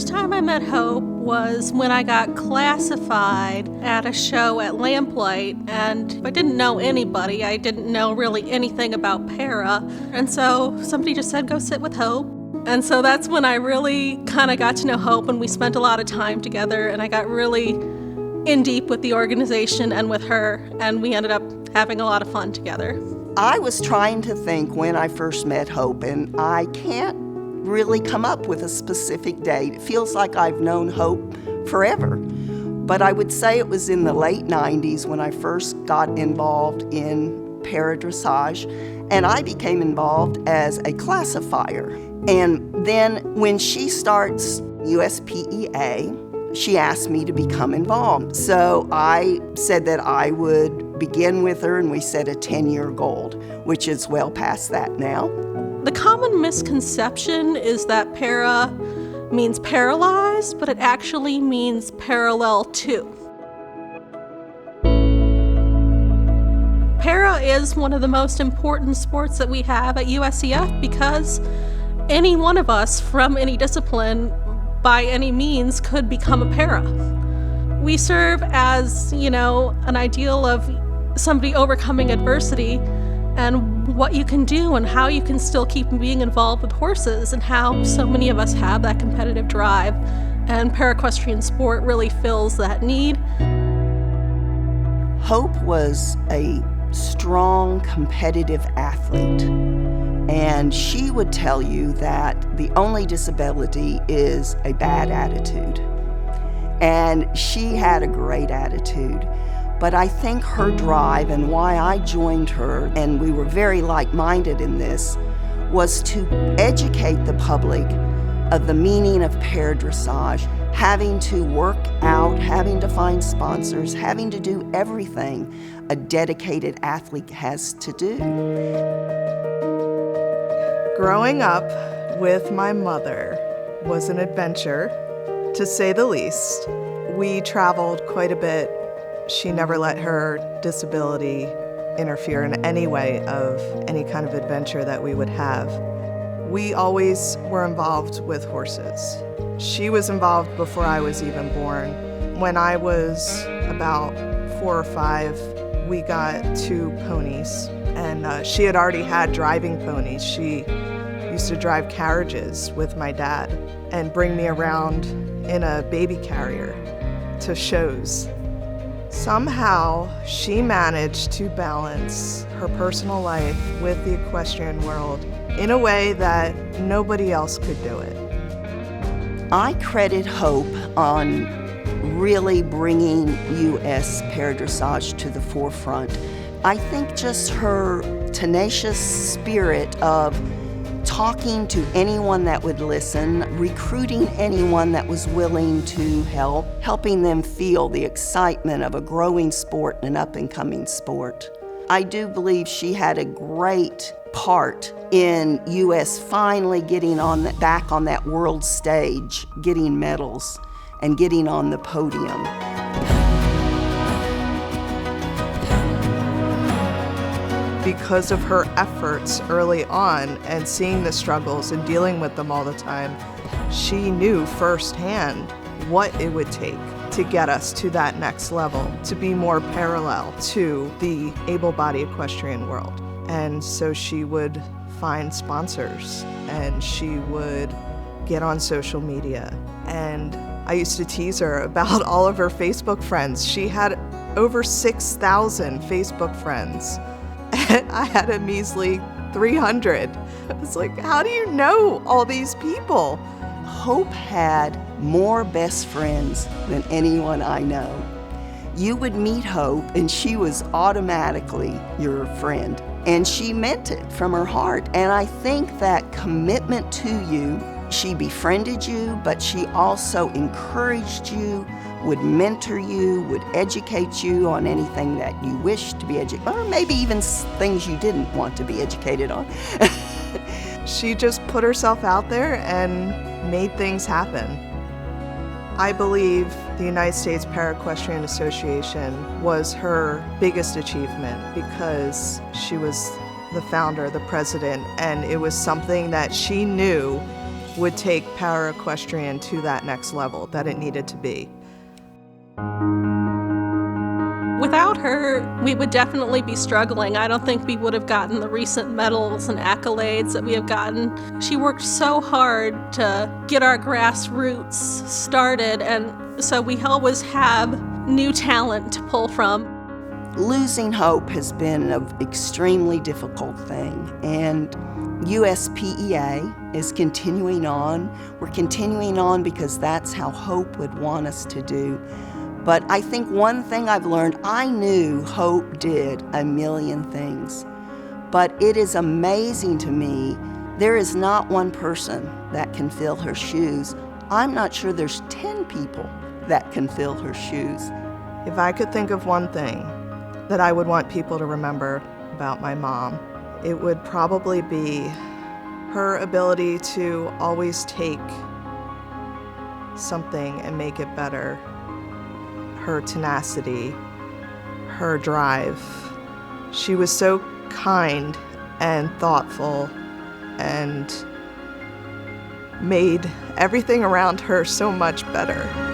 first time I met Hope was when I got classified at a show at Lamplight, and I didn't know anybody. I didn't know really anything about para, and so somebody just said, go sit with Hope. And so that's when I really kind of got to know Hope, and we spent a lot of time together, and I got really in deep with the organization and with her, and we ended up having a lot of fun together. I was trying to think when I first met Hope, and I can't really come up with a specific date. It feels like I've known Hope forever. But I would say it was in the late 90s when I first got involved in para dressage, and I became involved as a classifier. And then when she starts USPEA, she asked me to become involved. So I said that I would begin with her, and we set a 10-year goal, which is well past that now. The common misconception is that para means paralyzed, but it actually means parallel to. Para is one of the most important sports that we have at USCF because any one of us from any discipline, by any means, could become a para. We serve as, an ideal of somebody overcoming adversity and what you can do and how you can still keep being involved with horses, and how so many of us have that competitive drive, and para-equestrian sport really fills that need. Hope was a strong, competitive athlete, and she would tell you that the only disability is a bad attitude. And she had a great attitude. But I think her drive and why I joined her, and we were very like-minded in this, was to educate the public of the meaning of para dressage, having to work out, having to find sponsors, having to do everything a dedicated athlete has to do. Growing up with my mother was an adventure, to say the least. We traveled quite a bit. She never let her disability interfere in any way of any kind of adventure that we would have. We always were involved with horses. She was involved before I was even born. When I was about 4 or 5, we got 2 ponies, and she had already had driving ponies. She used to drive carriages with my dad and bring me around in a baby carrier to shows. Somehow, she managed to balance her personal life with the equestrian world in a way that nobody else could do it. I credit Hope on really bringing U.S. para dressage to the forefront. I think just her tenacious spirit of talking to anyone that would listen, recruiting anyone that was willing to help, helping them feel the excitement of a growing sport and an up-and-coming sport. I do believe she had a great part in U.S. finally getting back on that world stage, getting medals, and getting on the podium. Because of her efforts early on and seeing the struggles and dealing with them all the time, she knew firsthand what it would take to get us to that next level, to be more parallel to the able-bodied equestrian world. And so she would find sponsors, and she would get on social media. And I used to tease her about all of her Facebook friends. She had over 6,000 Facebook friends. And I had a measly 300. I was like, how do you know all these people? Hope had more best friends than anyone I know. You would meet Hope, and she was automatically your friend. And she meant it from her heart. And I think that commitment to you, she befriended you, but she also encouraged you, would mentor you, would educate you on anything that you wished to be educated, or maybe even things you didn't want to be educated on. She just put herself out there and made things happen. I believe the United States Para-Equestrian Association was her biggest achievement because she was the founder, the president, and it was something that she knew would take para equestrian to that next level that it needed to be. Without her, we would definitely be struggling. I don't think we would have gotten the recent medals and accolades that we have gotten. She worked so hard to get our grassroots started, and so we always have new talent to pull from. Losing hope has been an extremely difficult thing, and USPEA is continuing on. We're continuing on because that's how Hope would want us to do. But I think one thing I've learned, I knew Hope did a million things, but it is amazing to me, there is not one person that can fill her shoes. I'm not sure there's 10 people that can fill her shoes. If I could think of one thing that I would want people to remember about my mom, it would probably be her ability to always take something and make it better. Her tenacity, her drive. She was so kind and thoughtful and made everything around her so much better.